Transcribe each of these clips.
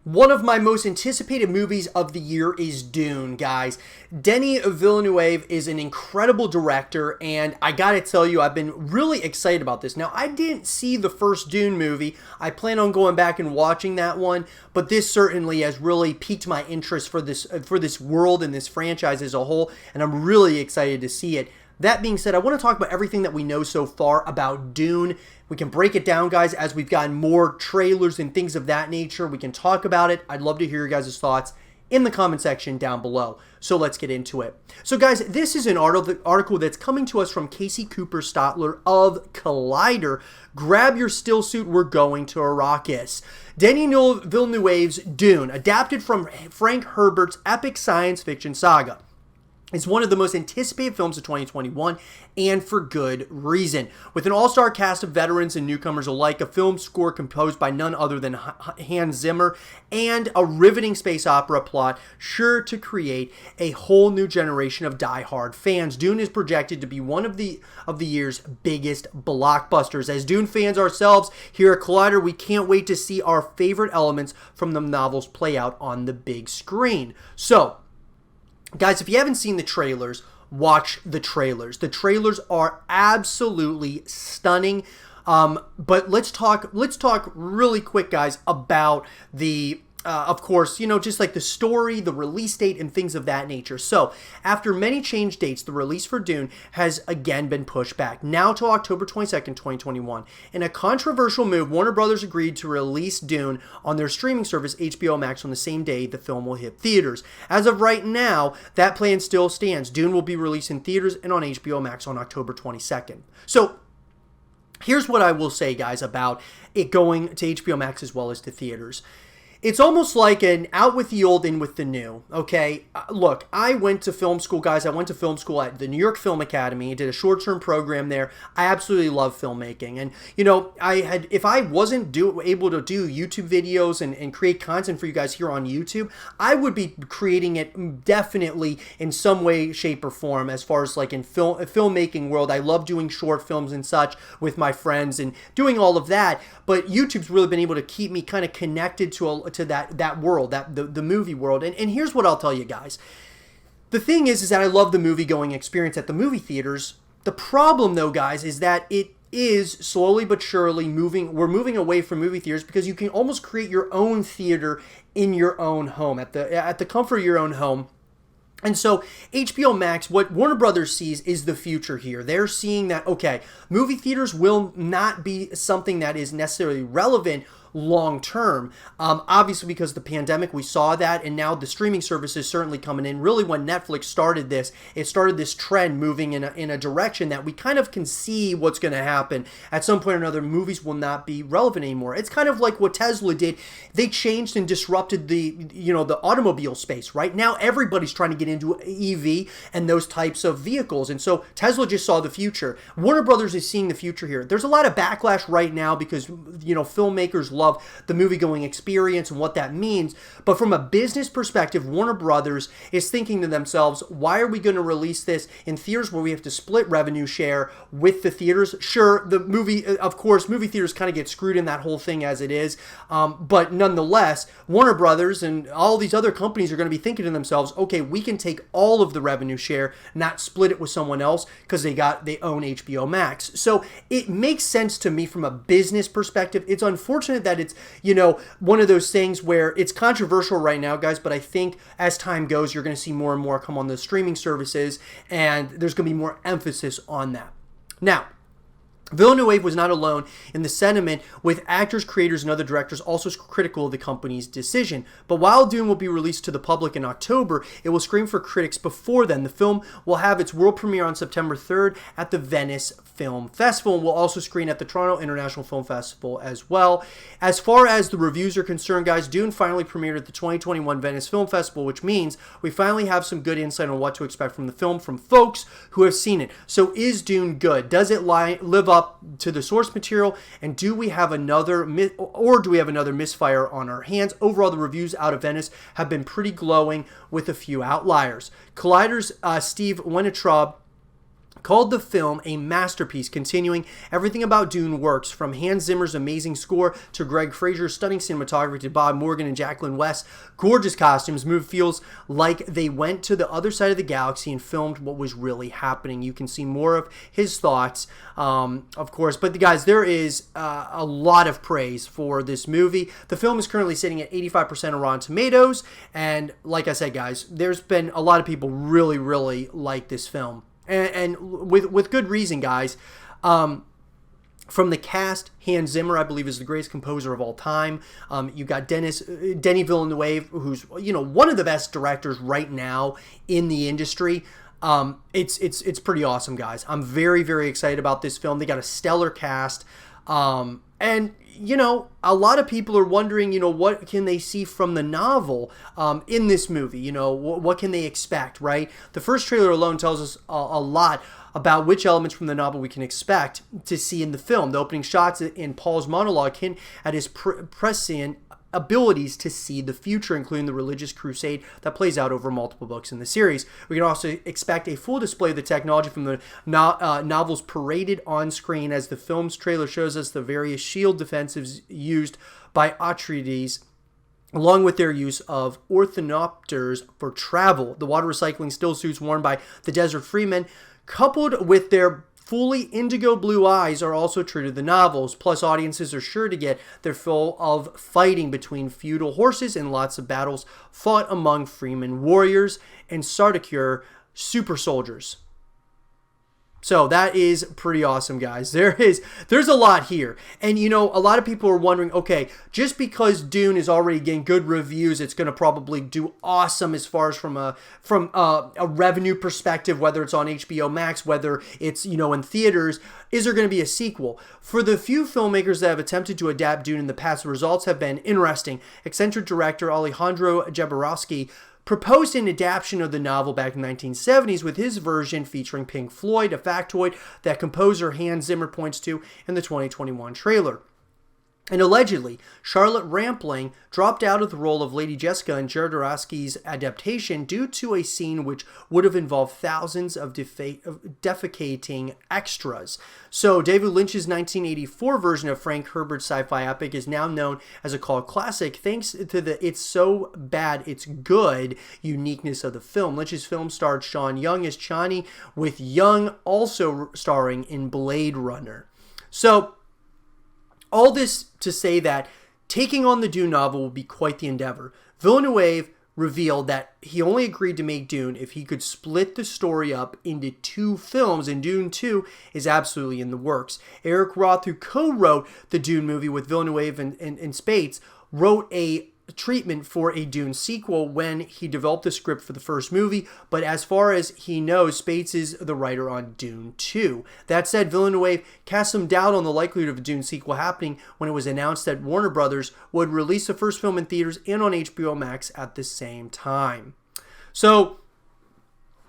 One of my most anticipated movies of the year is Dune, guys. Denis Villeneuve is an incredible director, and I gotta tell you, I've been really excited about this. Now, I didn't see the first Dune movie. I plan on going back and watching that one, but this certainly has really piqued my interest for this world and this franchise as a whole, and I'm really excited to see it. That being said, I want to talk about everything that we know so far about Dune. We can break it down, guys, as we've gotten more trailers and things of that nature. We can talk about it. I'd love to hear your guys' thoughts in the comment section down below. So let's get into it. So, guys, this is an article that's coming to us from Casey Cooper Stotler of Collider. Grab your still suit. We're going to Arrakis. Denis Villeneuve's Dune, adapted from Frank Herbert's epic science fiction saga. It's one of the most anticipated films of 2021, and for good reason. With an all-star cast of veterans and newcomers alike, a film score composed by none other than Hans Zimmer, and a riveting space opera plot sure to create a whole new generation of die-hard fans. Dune is projected to be one of the year's biggest blockbusters. As Dune fans ourselves here at Collider, we can't wait to see our favorite elements from the novels play out on the big screen. So, guys, if you haven't seen the trailers, watch the trailers. The trailers are absolutely stunning. But let's talk really quick, guys, about the of course, just like the story, the release date, and things of that nature. So, after many change dates, the release for Dune has again been pushed back, now to October 22nd, 2021. In a controversial move, Warner Brothers agreed to release Dune on their streaming service, HBO Max, on the same day the film will hit theaters. As of right now, that plan still stands. Dune will be released in theaters and on HBO Max on October 22nd. So, here's what I will say, guys, about it going to HBO Max as well as to theaters. It's almost like an out with the old, in with the new, okay? Look, I went to film school, guys. I went to film school at the New York Film Academy. I did a short-term program there. I absolutely love filmmaking. And, if I wasn't able to do YouTube videos and create content for you guys here on YouTube, I would be creating it definitely in some way, shape, or form as far as like in filmmaking world. I love doing short films and such with my friends and doing all of that. But YouTube's really been able to keep me kind of connected to that world, the movie world. And here's what I'll tell you guys. The thing is that I love the movie going experience at the movie theaters. The problem though, guys, is that it is slowly but surely we're moving away from movie theaters, because you can almost create your own theater in your own home, at the comfort of your own home. And so HBO Max, what Warner Brothers sees is the future here. They're seeing that, okay, movie theaters will not be something that is necessarily relevant long term. Obviously, because of the pandemic, we saw that, and now the streaming service is certainly coming in. Really, when Netflix started this, it started this trend moving in a direction that we kind of can see what's going to happen. At some point or another, movies will not be relevant anymore. It's kind of like what Tesla did. They changed and disrupted the automobile space. Right now, everybody's trying to get into EV and those types of vehicles, and so Tesla just saw the future. Warner Brothers is seeing the future here. There's a lot of backlash right now because filmmakers love the movie-going experience and what that means. But from a business perspective, Warner Brothers is thinking to themselves, why are we going to release this in theaters where we have to split revenue share with the theaters? Sure, movie theaters kind of get screwed in that whole thing as it is. But nonetheless, Warner Brothers and all these other companies are going to be thinking to themselves, okay, we can take all of the revenue share, not split it with someone else, because they own HBO Max. So it makes sense to me from a business perspective. It's unfortunate that it's, one of those things where it's controversial right now, guys, but I think as time goes, you're going to see more and more come on the streaming services, and there's going to be more emphasis on that. Now, Villeneuve was not alone in the sentiment, with actors, creators, and other directors also critical of the company's decision. But while Dune will be released to the public in October, it will screen for critics before then. The film will have its world premiere on September 3rd at the Venice Film Festival, and will also screen at the Toronto International Film Festival as well. As far as the reviews are concerned, guys, Dune finally premiered at the 2021 Venice Film Festival, which means we finally have some good insight on what to expect from the film from folks who have seen it. So is Dune good? Does it live up to the source material, and do we have another misfire on our hands? Overall, the reviews out of Venice have been pretty glowing, with a few outliers. Collider's Steve Weintraub called the film a masterpiece, continuing everything about Dune works, from Hans Zimmer's amazing score to Greg Fraser's stunning cinematography to Bob Morgan and Jacqueline West's gorgeous costumes. Movie feels like they went to the other side of the galaxy and filmed what was really happening. You can see more of his thoughts, of course. But guys, there is a lot of praise for this movie. The film is currently sitting at 85% on Rotten Tomatoes, and like I said, guys, there's been a lot of people really, really like this film. And with good reason, guys. From the cast, Hans Zimmer, I believe, is the greatest composer of all time. You got Denis Villeneuve, who's one of the best directors right now in the industry. It's pretty awesome, guys. I'm very, very excited about this film. They got a stellar cast, and a lot of people are wondering, what can they see from the novel in this movie? What can they expect, right? The first trailer alone tells us a lot about which elements from the novel we can expect to see in the film. The opening shots in Paul's monologue hint at his prescient abilities to see the future, including the religious crusade that plays out over multiple books in the series. We can also expect a full display of the technology from the novels paraded on screen, as the film's trailer shows us the various shield defensives used by Atreides, along with their use of ornithopters for travel. The water recycling still suits worn by the Desert Freemen, coupled with their fully indigo blue eyes, are also true to the novels. Plus, audiences are sure to get their fill of fighting between feudal horses and lots of battles fought among Freeman warriors and Sardaukar super soldiers. So that is pretty awesome, guys. There's a lot here. And, a lot of people are wondering, okay, just because Dune is already getting good reviews, it's going to probably do awesome as far as from a revenue perspective, whether it's on HBO Max, whether it's, in theaters. Is there going to be a sequel? For the few filmmakers that have attempted to adapt Dune in the past, the results have been interesting. Eccentric director Alejandro Jodorowsky proposed an adaptation of the novel back in the 1970s, with his version featuring Pink Floyd, a factoid that composer Hans Zimmer points to in the 2021 trailer. And allegedly, Charlotte Rampling dropped out of the role of Lady Jessica in Jodorowsky's adaptation due to a scene which would have involved thousands of defecating extras. So David Lynch's 1984 version of Frank Herbert's sci-fi epic is now known as a cult classic thanks to the "it's so bad, it's good" uniqueness of the film. Lynch's film starred Sean Young as Chani, with Young also starring in Blade Runner. So all this to say that taking on the Dune novel will be quite the endeavor. Villeneuve revealed that he only agreed to make Dune if he could split the story up into 2 films, and Dune 2 is absolutely in the works. Eric Roth, who co-wrote the Dune movie with Villeneuve and Spates, wrote a treatment for a Dune sequel when he developed the script for the first movie, but as far as he knows, Spates is the writer on Dune 2. That said, Villeneuve cast some doubt on the likelihood of a Dune sequel happening when it was announced that Warner Brothers would release the first film in theaters and on HBO Max at the same time. So,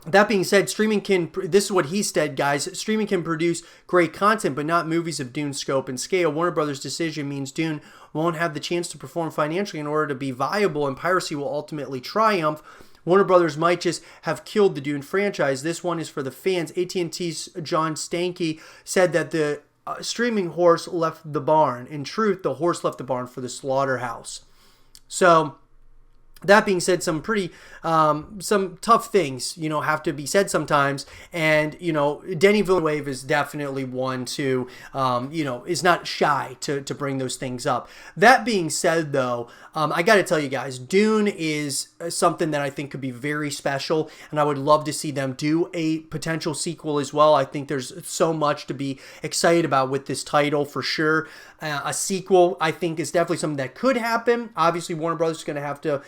that being said, this is what he said, guys, streaming can produce great content, but not movies of Dune's scope and scale. Warner Brothers' decision means Dune won't have the chance to perform financially in order to be viable, and piracy will ultimately triumph. Warner Brothers might just have killed the Dune franchise. This one is for the fans. AT&T's John Stankey said that the streaming horse left the barn. In truth, the horse left the barn for the slaughterhouse. So, that being said, some tough things, have to be said sometimes. And, Denis Villeneuve is definitely one to, is not shy to bring those things up. That being said, though, I got to tell you guys, Dune is something that I think could be very special, and I would love to see them do a potential sequel as well. I think there's so much to be excited about with this title for sure. A sequel, I think, is definitely something that could happen. Obviously, Warner Brothers is going to have to,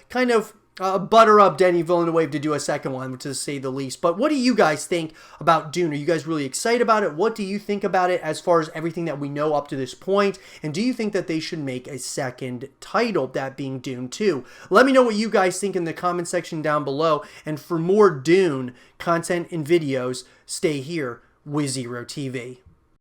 kind of butter up Denis Villeneuve to do a second one, to say the least. But what do you guys think about Dune? Are you guys really excited about it? What do you think about it as far as everything that we know up to this point? And do you think that they should make a second title, that being Dune 2? Let me know what you guys think in the comment section down below. And for more Dune content and videos, stay here with Zero TV.